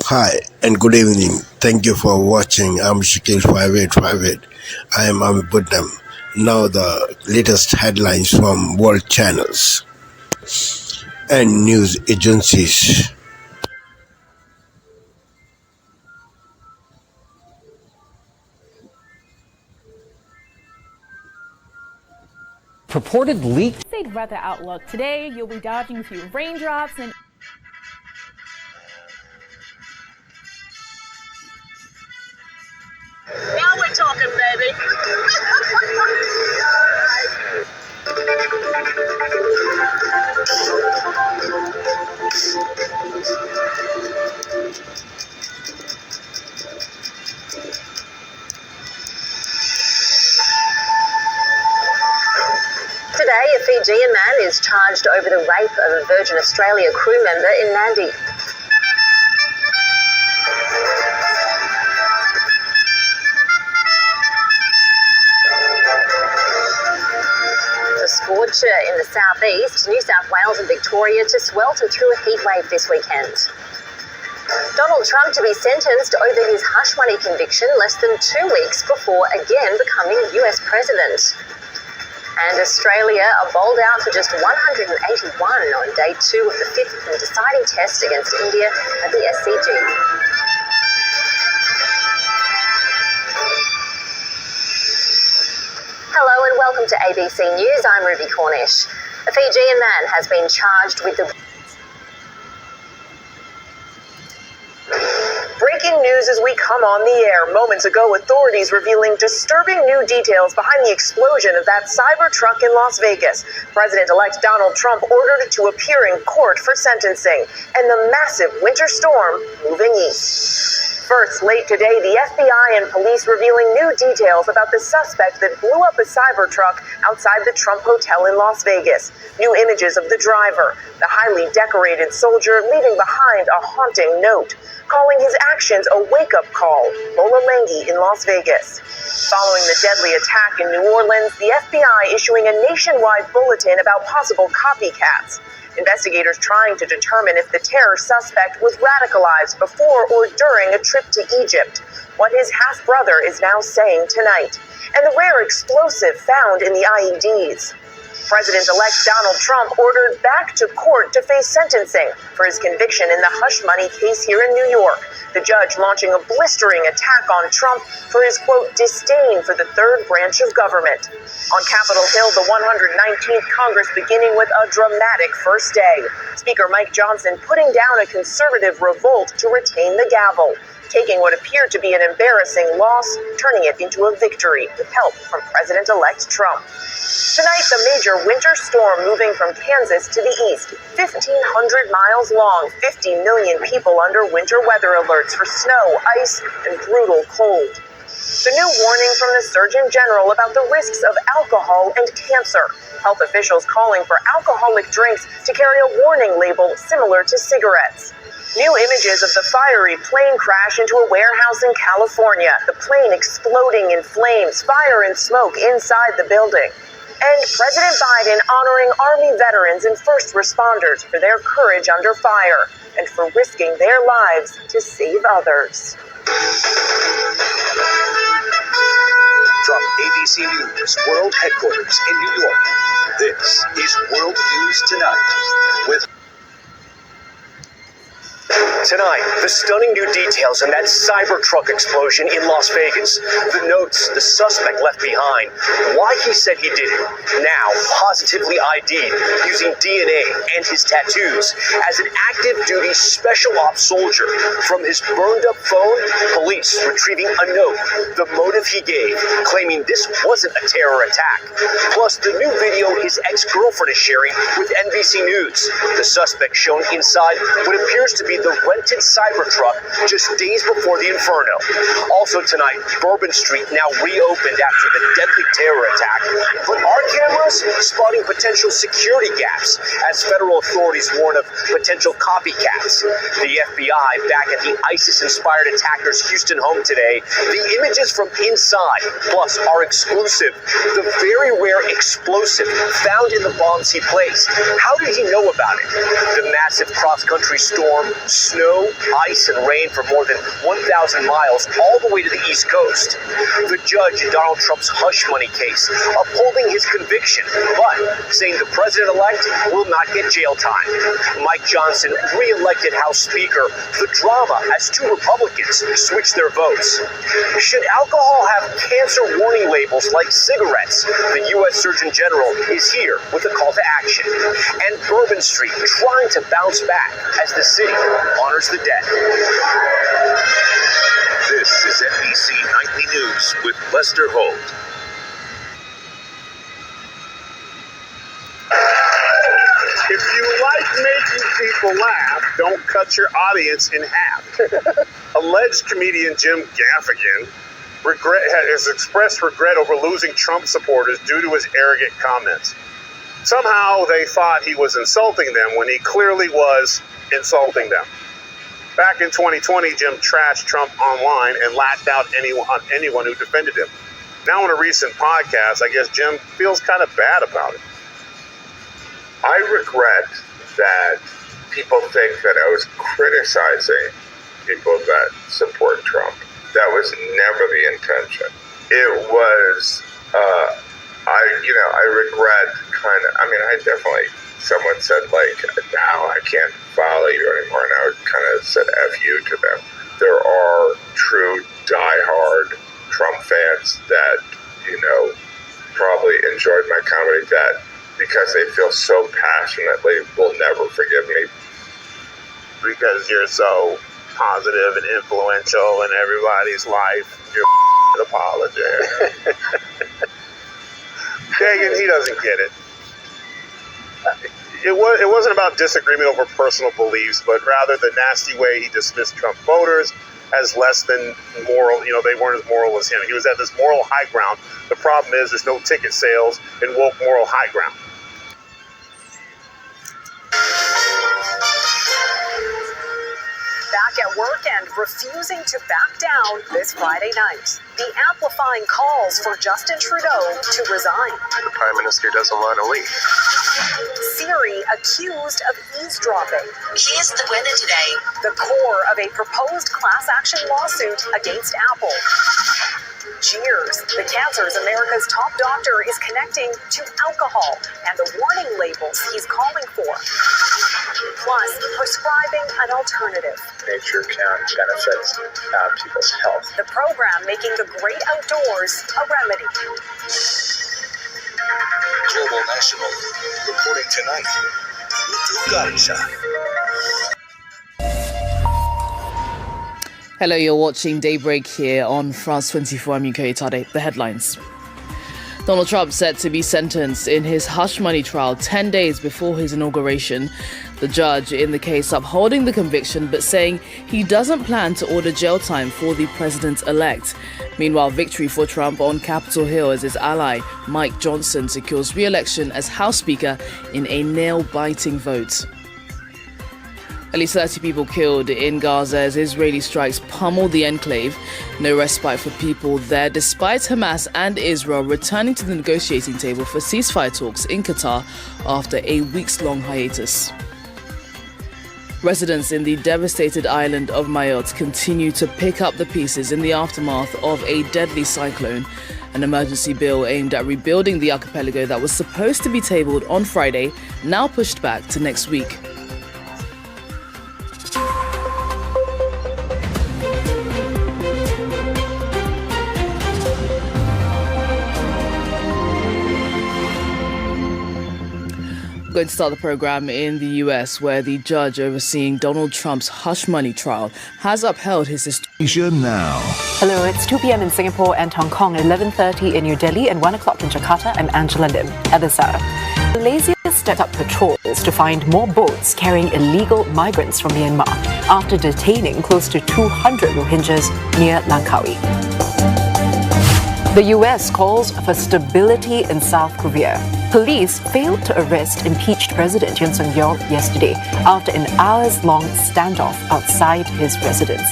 Hi and good evening. Thank you for watching. I'm Shakil 5858. I am Buddham. Now the latest headlines from world channels and news agencies. Purported leak. State weather outlook. Today, you'll be dodging a few raindrops and now we're talking, baby. Today, a Fijian man is charged over the rape of a Virgin Australia crew member in Nadi. The scorcher in the southeast, New South Wales and Victoria to swelter through a heatwave this weekend. Donald Trump to be sentenced over his hush money conviction less than 2 weeks before again becoming US president. And Australia are bowled out for just 181 on day 2 of the 5th and deciding test against India at the SCG. Hello and welcome to ABC News. I'm Ruby Cornish. A Fijian man has been charged with the... Breaking news as we come on the air. Moments ago, authorities revealing disturbing new details behind the explosion of that Cybertruck in Las Vegas. President-elect Donald Trump ordered to appear in court for sentencing, and the massive winter storm moving east. First, late today, the FBI and police revealing new details about the suspect that blew up a Cybertruck outside the Trump Hotel in Las Vegas. New images of the driver, the highly decorated soldier leaving behind a haunting note, calling his actions a wake-up call, Lola Langi in Las Vegas. Following the deadly attack in New Orleans, the FBI issuing a nationwide bulletin about possible copycats. Investigators trying to determine if the terror suspect was radicalized before or during a trip to Egypt, what his half-brother is now saying tonight, and the rare explosive found in the IEDs. President-elect Donald Trump ordered back to court to face sentencing for his conviction in the hush money case here in New York. The judge launching a blistering attack on Trump for his, quote, disdain for the third branch of government. On Capitol Hill, the 119th Congress beginning with a dramatic first day. Speaker Mike Johnson putting down a conservative revolt to retain the gavel, taking what appeared to be an embarrassing loss, turning it into a victory with help from President-elect Trump. Tonight, the major winter storm moving from Kansas to the east, 1,500 miles long, 50 million people under winter weather alerts for snow, ice, and brutal cold. The new warning from the Surgeon General about the risks of alcohol and cancer. Health officials calling for alcoholic drinks to carry a warning label similar to cigarettes. New images of the fiery plane crash into a warehouse in California, the plane exploding in flames, fire and smoke inside the building. And President Biden honoring Army veterans and first responders for their courage under fire and for risking their lives to save others. From ABC News World Headquarters in New York, this is World News Tonight with... Tonight, the stunning new details on that Cybertruck explosion in Las Vegas. The notes the suspect left behind, why he said he did it, now positively ID'd using DNA and his tattoos as an active duty special ops soldier. From his burned up phone, police retrieving a note, the motive he gave, claiming this wasn't a terror attack. Plus the new video his ex-girlfriend is sharing with NBC News. The suspect shown inside what appears to be the rented Cybertruck just days before the inferno. Also tonight, Bourbon Street now reopened after the deadly terror attack, but our cameras spotting potential security gaps as federal authorities warn of potential copycats. The FBI back at the ISIS-inspired attacker's Houston home today. The images from inside, plus are exclusive. The very rare explosive found in the bombs he placed. How did he know about it? The massive cross-country storm, snow, snow, ice, and rain for more than 1,000 miles all the way to the East Coast. The judge in Donald Trump's hush money case upholding his conviction, but saying the president-elect will not get jail time. Mike Johnson, re-elected House Speaker, the drama as two Republicans switch their votes. Should alcohol have cancer warning labels like cigarettes? The U.S. Surgeon General is here with a call to action. And Bourbon Street trying to bounce back as the city honors the dead. This is NBC Nightly News with Lester Holt. If you like making people laugh, don't cut your audience in half. Alleged comedian Jim Gaffigan has expressed regret over losing Trump supporters due to his arrogant comments. Somehow they thought he was insulting them when he clearly was insulting them. Back in 2020, Jim trashed Trump online and laughed out on anyone who defended him. Now in a recent podcast, I guess Jim feels kind of bad about it. I regret that people think that I was criticizing people that support Trump. That was never the intention. It was, I regret I definitely, someone said now I can't follow you anymore, and I kind of said F you to them. There are true diehard Trump fans that, probably enjoyed my comedy that because they feel so passionately will never forgive me. Because you're so positive and influential in everybody's life, you're an apologist. Kagan, he doesn't get it. It wasn't about disagreement over personal beliefs, but rather the nasty way he dismissed Trump voters as less than moral. They weren't as moral as him. He was at this moral high ground. The problem is there's no ticket sales in woke moral high ground. Back at work and refusing to back down this Friday night. The amplifying calls for Justin Trudeau to resign. The Prime Minister doesn't want to leave. Siri accused of eavesdropping. He is the winner today. The core of a proposed class action lawsuit against Apple. Cheers. The cancers America's top doctor is connecting to alcohol and the warning labels he's calling for. Plus, prescribing an alternative. Nature can benefit people's health. The program making the great outdoors a remedy. Global National reporting tonight. Utugarisha. Hello, you're watching Daybreak here on France 24. I'm UK Tade. The headlines. Donald Trump set to be sentenced in his hush money trial 10 days before his inauguration. The judge in the case upholding the conviction but saying he doesn't plan to order jail time for the president-elect. Meanwhile, victory for Trump on Capitol Hill as his ally Mike Johnson secures re-election as House Speaker in a nail-biting vote. At least 30 people killed in Gaza as Israeli strikes pummel the enclave. No respite for people there, despite Hamas and Israel returning to the negotiating table for ceasefire talks in Qatar after a weeks-long hiatus. Residents in the devastated island of Mayotte continue to pick up the pieces in the aftermath of a deadly cyclone. An emergency bill aimed at rebuilding the archipelago that was supposed to be tabled on Friday, now pushed back to next week. Going to start the program in the US, where the judge overseeing Donald Trump's hush money trial has upheld his now. Hello, it's 2 p.m. in Singapore and Hong Kong, 11:30 in New Delhi and 1 o'clock in Jakarta. I'm Angela Lim. At this hour, Malaysia stepped up patrols to find more boats carrying illegal migrants from Myanmar after detaining close to 200 Rohingyas near Langkawi. The US calls for stability in South Korea. Police failed to arrest impeached President Yoon Suk-yeol yesterday after an hours-long standoff outside his residence.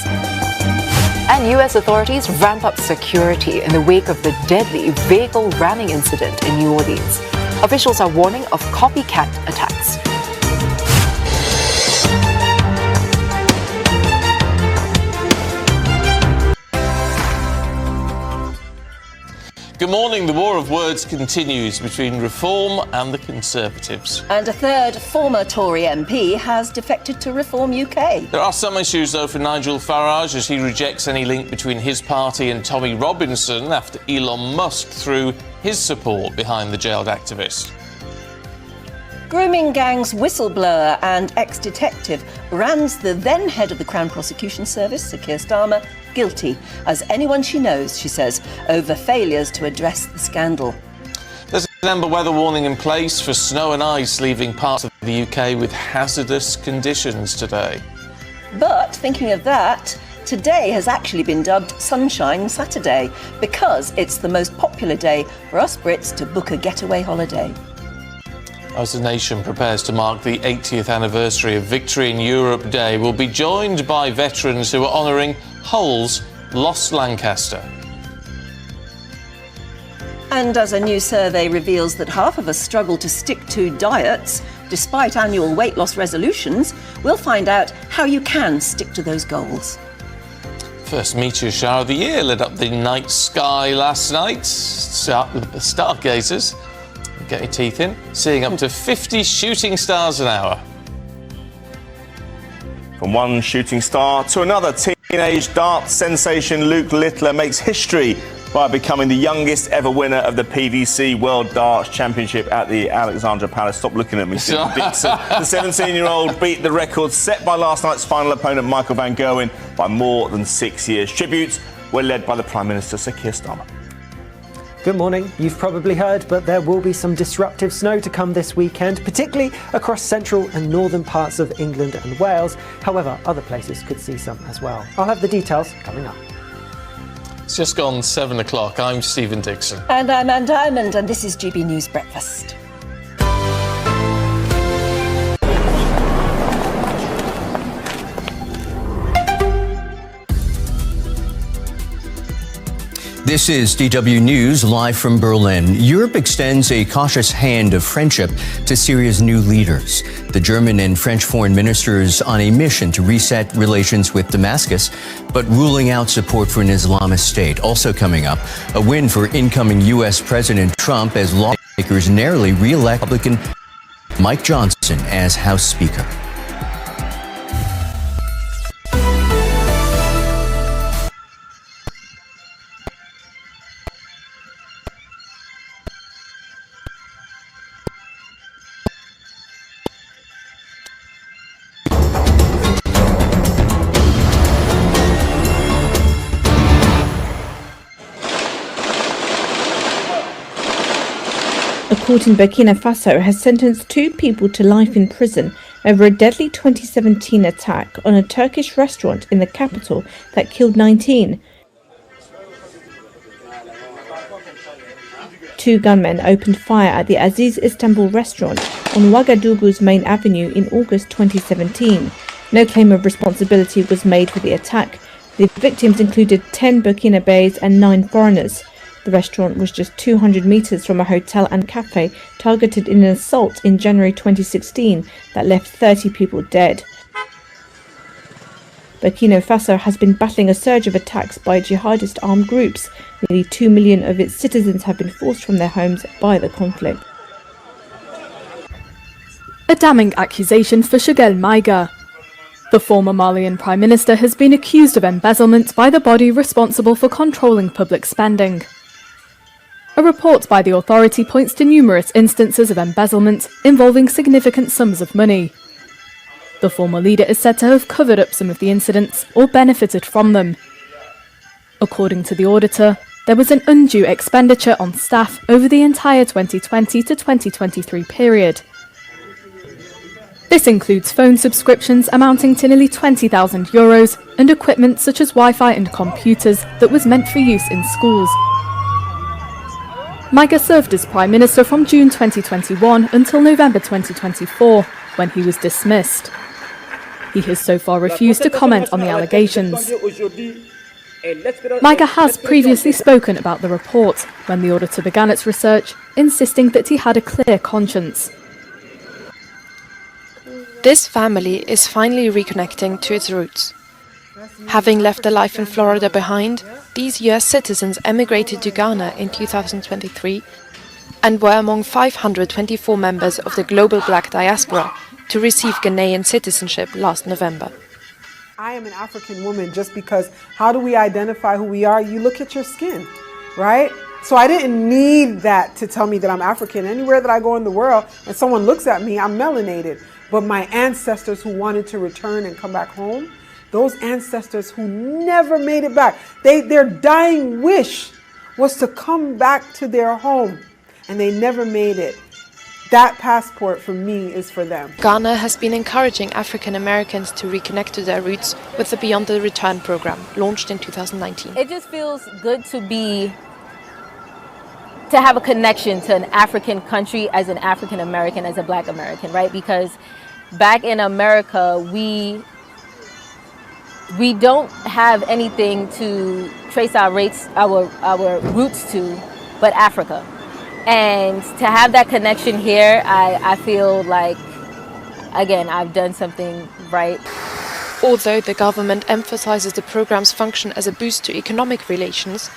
And US authorities ramp up security in the wake of the deadly vehicle ramming incident in New Orleans. Officials are warning of copycat attacks. Good morning. The war of words continues between Reform and the Conservatives. And a third former Tory MP has defected to Reform UK. There are some issues, though, for Nigel Farage as he rejects any link between his party and Tommy Robinson after Elon Musk threw his support behind the jailed activist. Grooming gang's whistleblower and ex-detective brands the then head of the Crown Prosecution Service, Sir Keir Starmer, guilty as anyone she knows, she says, over failures to address the scandal. There's an amber weather warning in place for snow and ice leaving parts of the UK with hazardous conditions today. But thinking of that, today has actually been dubbed Sunshine Saturday because it's the most popular day for us Brits to book a getaway holiday. As the nation prepares to mark the 80th anniversary of Victory in Europe Day, we'll be joined by veterans who are honouring Hull's lost Lancaster. And as a new survey reveals that half of us struggle to stick to diets despite annual weight loss resolutions, we'll find out how you can stick to those goals. First meteor shower of the year lit up the night sky last night. Stargazers, get your teeth in, seeing up to 50 shooting stars an hour. From one shooting star to another, teenage dart sensation Luke Littler makes history by becoming the youngest ever winner of the PDC World Darts Championship at the Alexandra Palace. Stop looking at me, Dixon. The 17-year-old beat the record set by last night's final opponent, Michael van Gerwen, by more than 6 years. Tributes were led by the Prime Minister, Sir Keir Starmer. Good morning. You've probably heard, but there will be some disruptive snow to come this weekend, particularly across central and northern parts of England and Wales. However, other places could see some as well. I'll have the details coming up. It's just gone 7 o'clock. I'm Stephen Dixon. And I'm Anne Diamond, and this is GB News Breakfast. This is DW News live from Berlin. Europe extends a cautious hand of friendship to Syria's new leaders. The German and French foreign ministers on a mission to reset relations with Damascus, but ruling out support for an Islamist state. Also coming up, a win for incoming U.S. President Trump as lawmakers narrowly re-elect Republican Mike Johnson as House Speaker. A court in Burkina Faso has sentenced 2 people to life in prison over a deadly 2017 attack on a Turkish restaurant in the capital that killed 19. 2 gunmen opened fire at the Aziz Istanbul restaurant on Ouagadougou's main avenue in August 2017. No claim of responsibility was made for the attack. The victims included 10 Burkinabés and 9 foreigners. The restaurant was just 200 meters from a hotel and cafe targeted in an assault in January 2016 that left 30 people dead. Burkina Faso has been battling a surge of attacks by jihadist armed groups. Nearly 2 million of its citizens have been forced from their homes by the conflict. A damning accusation for Choguel Maïga. The former Malian Prime Minister has been accused of embezzlement by the body responsible for controlling public spending. A report by the authority points to numerous instances of embezzlement involving significant sums of money. The former leader is said to have covered up some of the incidents or benefited from them. According to the auditor, there was an undue expenditure on staff over the entire 2020 to 2023 period. This includes phone subscriptions amounting to nearly €20,000 and equipment such as Wi-Fi and computers that was meant for use in schools. Maïga served as Prime Minister from June 2021 until November 2024, when he was dismissed. He has so far refused to comment on the allegations. Maïga has previously spoken about the report when the auditor began its research, insisting that he had a clear conscience. This family is finally reconnecting to its roots. Having left a life in Florida behind, these US citizens emigrated to Ghana in 2023 and were among 524 members of the global black diaspora to receive Ghanaian citizenship last November. I am an African woman just because how do we identify who we are? You look at your skin, right? So I didn't need that to tell me that I'm African. Anywhere that I go in the world and someone looks at me, I'm melanated. But my ancestors who wanted to return and come back home, those ancestors who never made it back, their dying wish was to come back to their home, and they never made it. That passport for me is for them. Ghana has been encouraging African Americans to reconnect to their roots with the Beyond the Return program, launched in 2019. It just feels good to have a connection to an African country as an African American, as a Black American, right? Because back in America, we don't have anything to trace our roots to but Africa. And to have that connection here, I feel like, again, I've done something right. Although the government emphasizes the program's function as a boost to economic relations,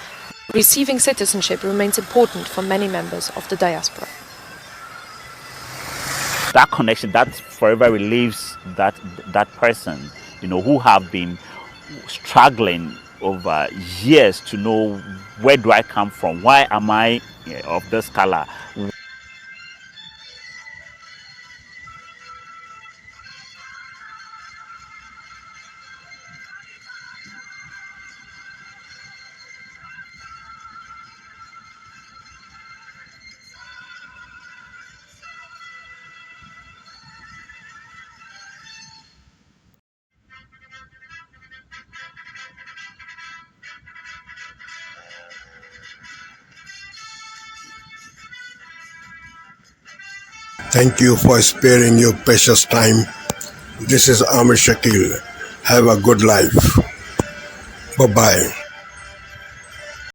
receiving citizenship remains important for many members of the diaspora. That connection, that forever relieves that person, who have been struggling over years to know, where do I come from? Why am I of this color? Thank you for sparing your precious time. This is Amir Shakil. Have a good life. Bye-bye.